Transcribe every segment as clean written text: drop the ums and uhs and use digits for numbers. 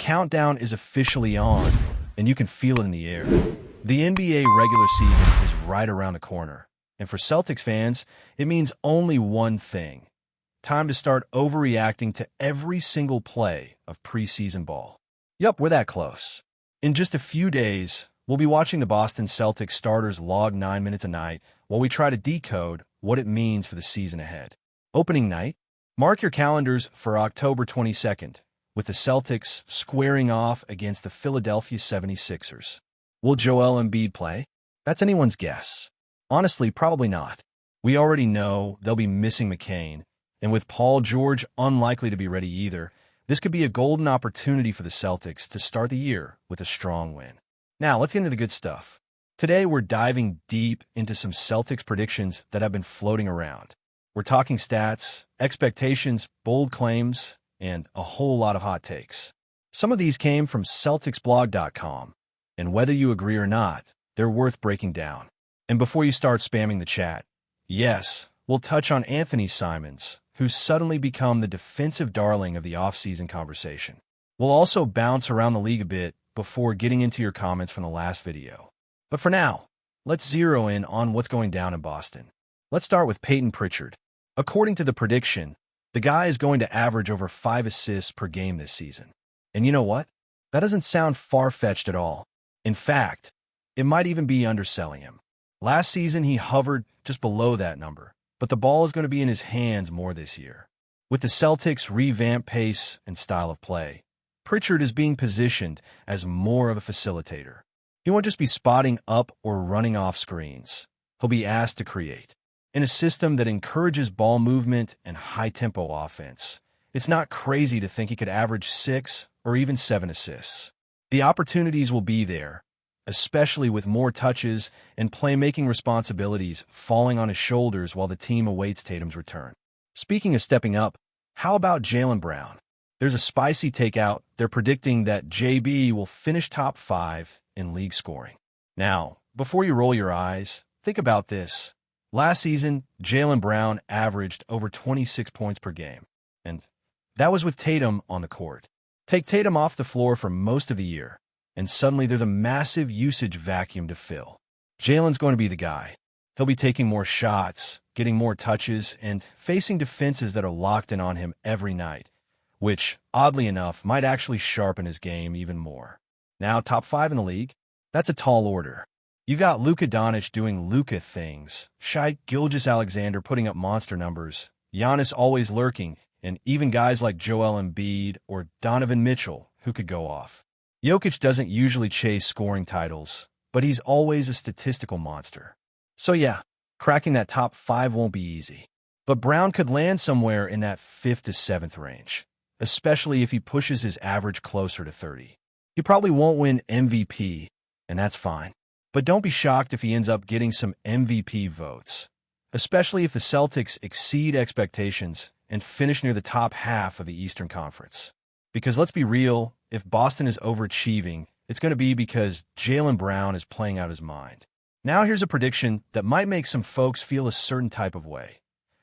countdown is officially on, and you can feel it in the air. The NBA regular season is right around the corner, and for Celtics fans, it means only one thing. Time to start overreacting to every single play of preseason ball. Yup, we're that close. In just a few days, we'll be watching the Boston Celtics starters log 9 minutes a night while we try to decode what it means for the season ahead. Opening night, mark your calendars for October 22nd, with the Celtics squaring off against the Philadelphia 76ers. Will Joel Embiid play? That's anyone's guess. Honestly, probably not. We already know they'll be missing McCain, and with Paul George unlikely to be ready either, this could be a golden opportunity for the Celtics to start the year with a strong win. Now, let's get into the good stuff. Today, we're diving deep into some Celtics predictions that have been floating around. We're talking stats, expectations, bold claims, and a whole lot of hot takes. Some of these came from CelticsBlog.com, and whether you agree or not, they're worth breaking down. And before you start spamming the chat, yes, we'll touch on Anthony Simons, who's suddenly become the defensive darling of the offseason conversation. We'll also bounce around the league a bit before getting into your comments from the last video. But for now, let's zero in on what's going down in Boston. Let's start with Peyton Pritchard. According to the prediction, the guy is going to average over 5 assists per game this season. And you know what? That doesn't sound far-fetched at all. In fact, it might even be underselling him. Last season, he hovered just below that number, but the ball is going to be in his hands more this year. With the Celtics' revamped pace and style of play, Pritchard is being positioned as more of a facilitator. He won't just be spotting up or running off screens. He'll be asked to create. In a system that encourages ball movement and high-tempo offense, it's not crazy to think he could average 6 or even 7 assists. The opportunities will be there, especially with more touches and playmaking responsibilities falling on his shoulders while the team awaits Tatum's return. Speaking of stepping up, how about Jaylen Brown? There's a spicy takeout. They're predicting that JB will finish top 5 in league scoring. Now, before you roll your eyes, think about this. Last season, Jaylen Brown averaged over 26 points per game, and that was with Tatum on the court. Take Tatum off the floor for most of the year, and suddenly there's a massive usage vacuum to fill. Jaylen's going to be the guy. He'll be taking more shots, getting more touches, and facing defenses that are locked in on him every night, which, oddly enough, might actually sharpen his game even more. Now, top 5 in the league? That's a tall order. You got Luka Doncic doing Luka things, Shai Gilgeous-Alexander putting up monster numbers, Giannis always lurking, and even guys like Joel Embiid or Donovan Mitchell who could go off. Jokic doesn't usually chase scoring titles, but he's always a statistical monster. So yeah, cracking that top 5 won't be easy. But Brown could land somewhere in that 5th to 7th range, especially if he pushes his average closer to 30. He probably won't win MVP, and that's fine. But don't be shocked if he ends up getting some MVP votes, especially if the Celtics exceed expectations and finish near the top half of the Eastern Conference. Because let's be real, if Boston is overachieving, it's going to be because Jaylen Brown is playing out his mind. Now here's a prediction that might make some folks feel a certain type of way.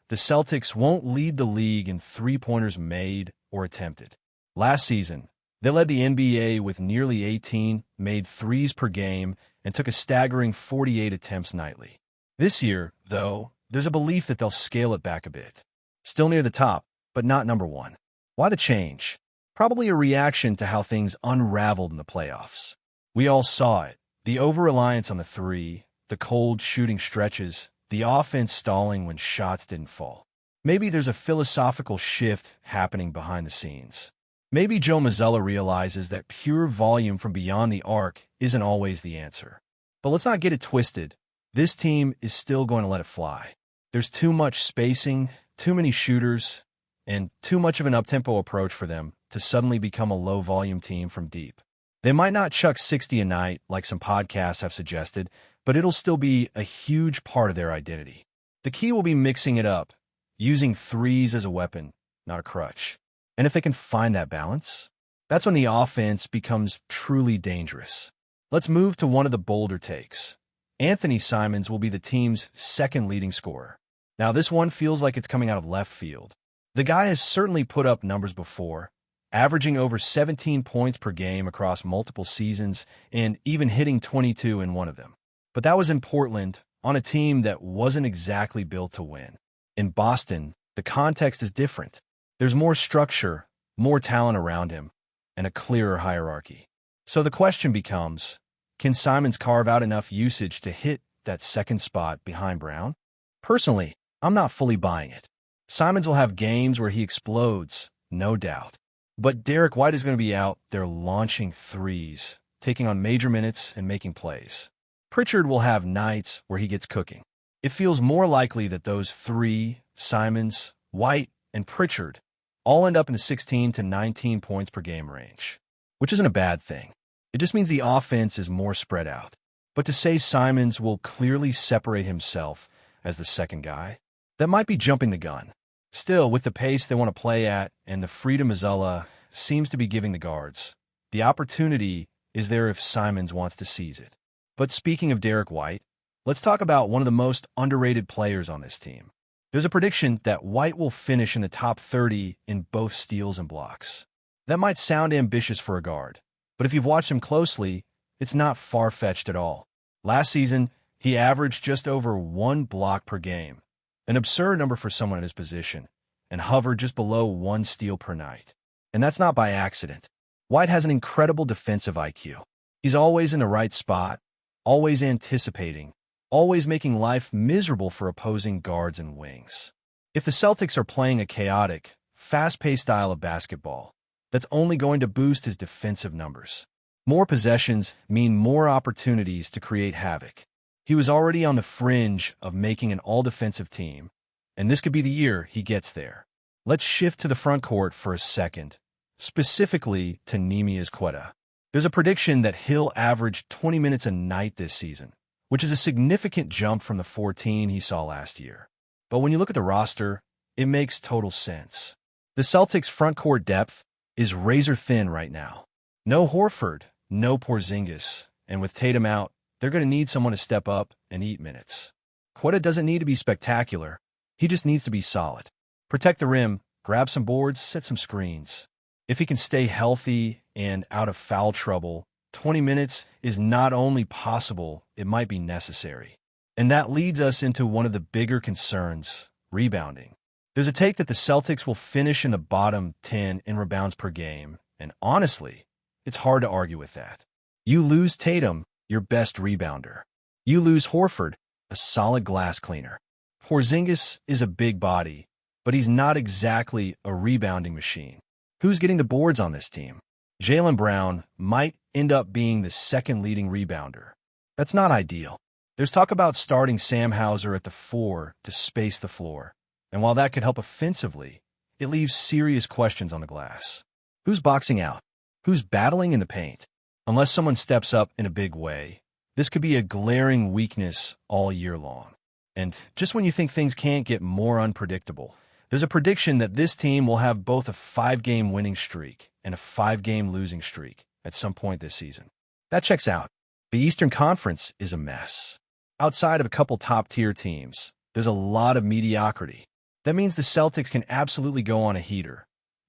The Celtics won't lead the league in three-pointers made or attempted. Last season, they led the NBA with nearly 18 made threes per game and took a staggering 48 attempts nightly. This year, though, there's a belief that they'll scale it back a bit. Still near the top, but not number 1. Why the change? Probably a reaction to how things unraveled in the playoffs. We all saw it. The over-reliance on the 3, the cold shooting stretches, the offense stalling when shots didn't fall. Maybe there's a philosophical shift happening behind the scenes. Maybe Joe Mazzulla realizes that pure volume from beyond the arc isn't always the answer. But let's not get it twisted. This team is still going to let it fly. There's too much spacing, too many shooters, and too much of an up-tempo approach for them to suddenly become a low-volume team from deep. They might not chuck 60 a night like some podcasts have suggested, but it'll still be a huge part of their identity. The key will be mixing it up, using threes as a weapon, not a crutch. And if they can find that balance, that's when the offense becomes truly dangerous. Let's move to one of the bolder takes. Anthony Simons will be the team's second leading scorer. Now, this one feels like it's coming out of left field. The guy has certainly put up numbers before, averaging over 17 points per game across multiple seasons and even hitting 22 in one of them. But that was in Portland, on a team that wasn't exactly built to win. In Boston, the context is different. There's more structure, more talent around him, and a clearer hierarchy. So the question becomes, can Simons carve out enough usage to hit that second spot behind Brown? Personally, I'm not fully buying it. Simons will have games where he explodes, no doubt. But Derek White is going to be out there launching threes, taking on major minutes and making plays. Pritchard will have nights where he gets cooking. It feels more likely that those three, Simons, White, and Pritchard, all end up in the 16 to 19 points per game range, which isn't a bad thing. It just means the offense is more spread out. But to say Simons will clearly separate himself as the second guy, that might be jumping the gun. Still, with the pace they want to play at and the freedom Mazzulla seems to be giving the guards, the opportunity is there if Simons wants to seize it. But speaking of Derek White, let's talk about one of the most underrated players on this team. There's a prediction that White will finish in the top 30 in both steals and blocks. That might sound ambitious for a guard, but if you've watched him closely, it's not far-fetched at all. Last season, he averaged just over 1 block per game, an absurd number for someone in his position, and hovered just below 1 steal per night. And that's not by accident. White has an incredible defensive IQ. He's always in the right spot, always anticipating, always making life miserable for opposing guards and wings. If the Celtics are playing a chaotic, fast-paced style of basketball, that's only going to boost his defensive numbers. More possessions mean more opportunities to create havoc. He was already on the fringe of making an all-defensive team, and this could be the year he gets there. Let's shift to the front court for a second, specifically to Neemias Queta. There's a prediction that he'll average 20 minutes a night this season, which is a significant jump from the 14 he saw last year. But when you look at the roster, it makes total sense. The Celtics' front court depth is razor-thin right now. No Horford, no Porzingis, and with Tatum out, they're going to need someone to step up and eat minutes. Queta doesn't need to be spectacular. He just needs to be solid. Protect the rim, grab some boards, set some screens. If he can stay healthy and out of foul trouble, 20 minutes is not only possible, it might be necessary. And that leads us into one of the bigger concerns, rebounding. There's a take that the Celtics will finish in the bottom 10 in rebounds per game, and honestly, it's hard to argue with that. You lose Tatum, your best rebounder. You lose Horford, a solid glass cleaner. Porzingis is a big body, but he's not exactly a rebounding machine. Who's getting the boards on this team? Jaylen Brown might end up being the second leading rebounder. That's not ideal. There's talk about starting Sam Hauser at the 4 to space the floor, and while that could help offensively, it leaves serious questions on the glass. Who's boxing out? Who's battling in the paint? Unless someone steps up in a big way, this could be a glaring weakness all year long. And just when you think things can't get more unpredictable, there's a prediction that this team will have both a 5-game winning streak and a 5-game losing streak at some point this season. That checks out. The Eastern Conference is a mess. Outside of a couple top-tier teams, there's a lot of mediocrity. That means the Celtics can absolutely go on a heater,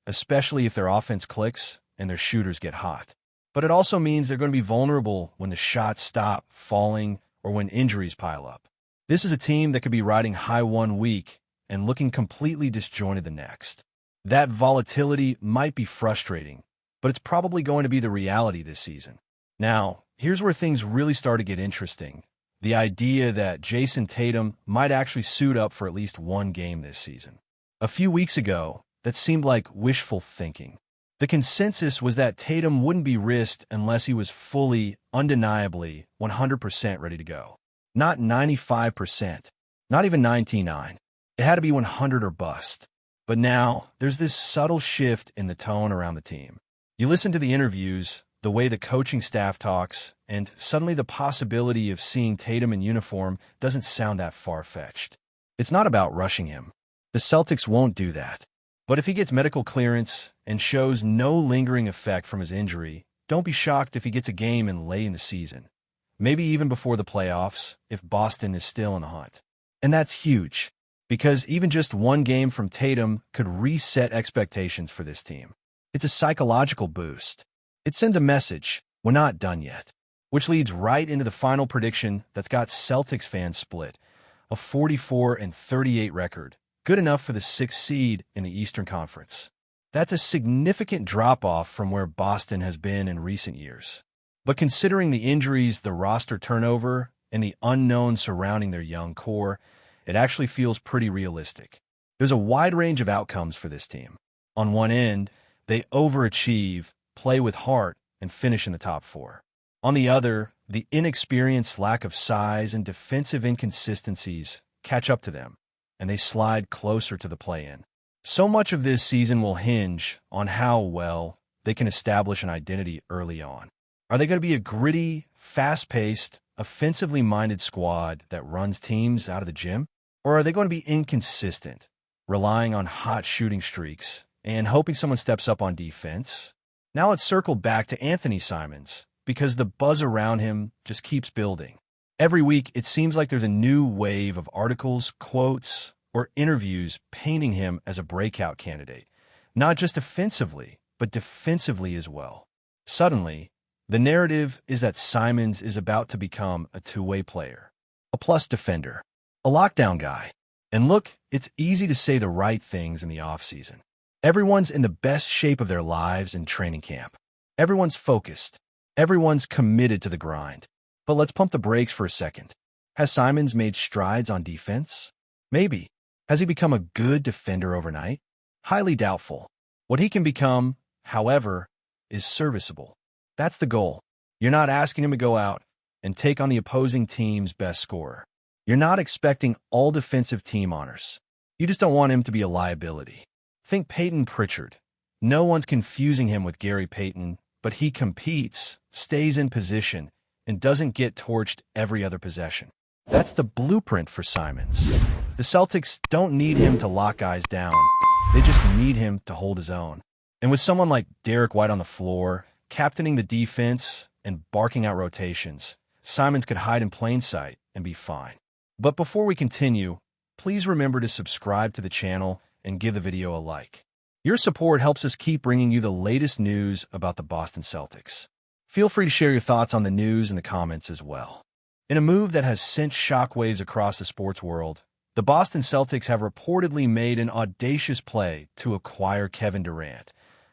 especially if their offense clicks and their shooters get hot. But it also means they're going to be vulnerable when the shots stop falling or when injuries pile up. This is a team that could be riding high one week and looking completely disjointed the next. That volatility might be frustrating, but it's probably going to be the reality this season. Now, here's where things really start to get interesting. The idea that Jason Tatum might actually suit up for at least one game this season. A few weeks ago, that seemed like wishful thinking. The consensus was that Tatum wouldn't be risked unless he was fully, undeniably, 100% ready to go. Not 95%, not even 99%. It had to be 100 or bust. But now, there's this subtle shift in the tone around the team. You listen to the interviews, the way the coaching staff talks, and suddenly the possibility of seeing Tatum in uniform doesn't sound that far-fetched. It's not about rushing him. The Celtics won't do that. But if he gets medical clearance and shows no lingering effect from his injury, don't be shocked if he gets a game in late in the season. Maybe even before the playoffs, if Boston is still in the hunt. And that's huge, because even just one game from Tatum could reset expectations for this team. It's a psychological boost. It sends a message, we're not done yet, which leads right into the final prediction that's got Celtics fans split, a 44-38 record, good enough for the 6th seed in the Eastern Conference. That's a significant drop-off from where Boston has been in recent years. But considering the injuries, the roster turnover, and the unknown surrounding their young core, it actually feels pretty realistic. There's a wide range of outcomes for this team. On one end, they overachieve, play with heart, and finish in the top 4. On the other, the inexperience, lack of size, and defensive inconsistencies catch up to them, and they slide closer to the play-in. So much of this season will hinge on how well they can establish an identity early on. Are they going to be a gritty, fast-paced, offensively minded squad that runs teams out of the gym? Or are they going to be inconsistent, relying on hot shooting streaks and hoping someone steps up on defense? Now let's circle back to Anthony Simons, because the buzz around him just keeps building. Every week, it seems like there's a new wave of articles, quotes, or interviews painting him as a breakout candidate, not just offensively, but defensively as well. Suddenly, the narrative is that Simons is about to become a two-way player, a plus defender, a lockdown guy. And look, it's easy to say the right things in the offseason. Everyone's in the best shape of their lives in training camp. Everyone's focused. Everyone's committed to the grind. But let's pump the brakes for a second. Has Simons made strides on defense? Maybe. Has he become a good defender overnight? Highly doubtful. What he can become, however, is serviceable. That's the goal. You're not asking him to go out and take on the opposing team's best scorer. You're not expecting all defensive team honors. You just don't want him to be a liability. Think Peyton Pritchard. No one's confusing him with Gary Payton, but he competes, stays in position, and doesn't get torched every other possession. That's the blueprint for Simons. The Celtics don't need him to lock guys down. They just need him to hold his own. And with someone like Derek White on the floor, captaining the defense and barking out rotations, Simons could hide in plain sight and be fine. But before we continue, please remember to subscribe to the channel and give the video a like. Your support helps us keep bringing you the latest news about the Boston Celtics. Feel free to share your thoughts on the news in the comments as well. In a move that has sent shockwaves across the sports world, the Boston Celtics have reportedly made an audacious play to acquire Kevin Durant,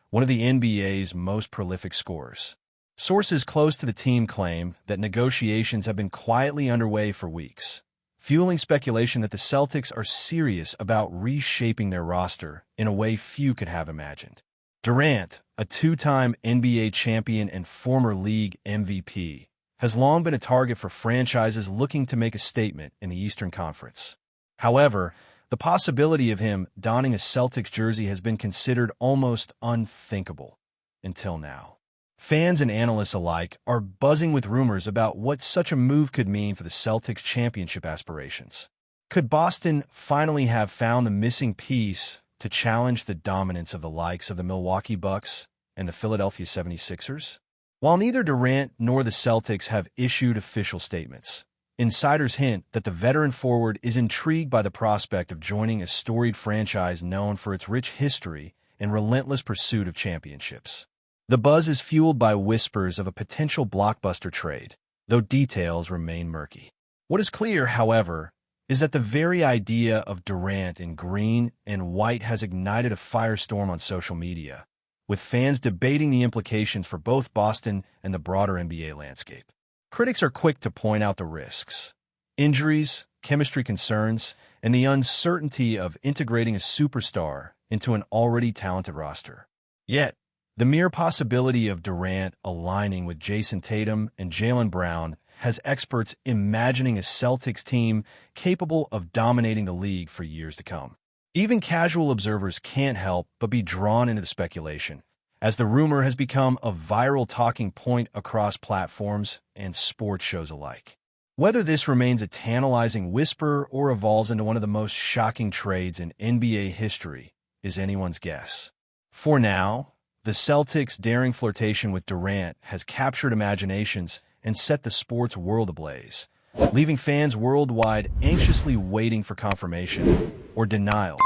one of the NBA's most prolific scorers. Sources close to the team claim that negotiations have been quietly underway for weeks, fueling speculation that the Celtics are serious about reshaping their roster in a way few could have imagined. Durant, a two-time NBA champion and former league MVP, has long been a target for franchises looking to make a statement in the Eastern Conference. However, the possibility of him donning a Celtics jersey has been considered almost unthinkable until now. Fans and analysts alike are buzzing with rumors about what such a move could mean for the Celtics' championship aspirations. Could Boston finally have found the missing piece to challenge the dominance of the likes of the Milwaukee Bucks and the Philadelphia 76ers? While neither Durant nor the Celtics have issued official statements, insiders hint that the veteran forward is intrigued by the prospect of joining a storied franchise known for its rich history and relentless pursuit of championships. The buzz is fueled by whispers of a potential blockbuster trade, though details remain murky. What is clear, however, is that the very idea of Durant in green and white has ignited a firestorm on social media, with fans debating the implications for both Boston and the broader NBA landscape. Critics are quick to point out the risks: injuries, chemistry concerns, and the uncertainty of integrating a superstar into an already talented roster. Yet, the mere possibility of Durant aligning with Jason Tatum and Jaylen Brown has experts imagining a Celtics team capable of dominating the league for years to come. Even casual observers can't help but be drawn into the speculation, as the rumor has become a viral talking point across platforms and sports shows alike. Whether this remains a tantalizing whisper or evolves into one of the most shocking trades in NBA history is anyone's guess. For now, the Celtics' daring flirtation with Durant has captured imaginations and set the sports world ablaze, leaving fans worldwide anxiously waiting for confirmation or denial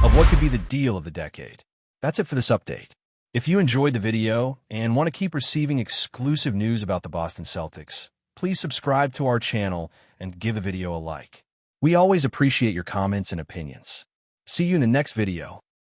of what could be the deal of the decade. That's it for this update. If you enjoyed the video and want to keep receiving exclusive news about the Boston Celtics, please subscribe to our channel and give the video a like. We always appreciate your comments and opinions. See you in the next video.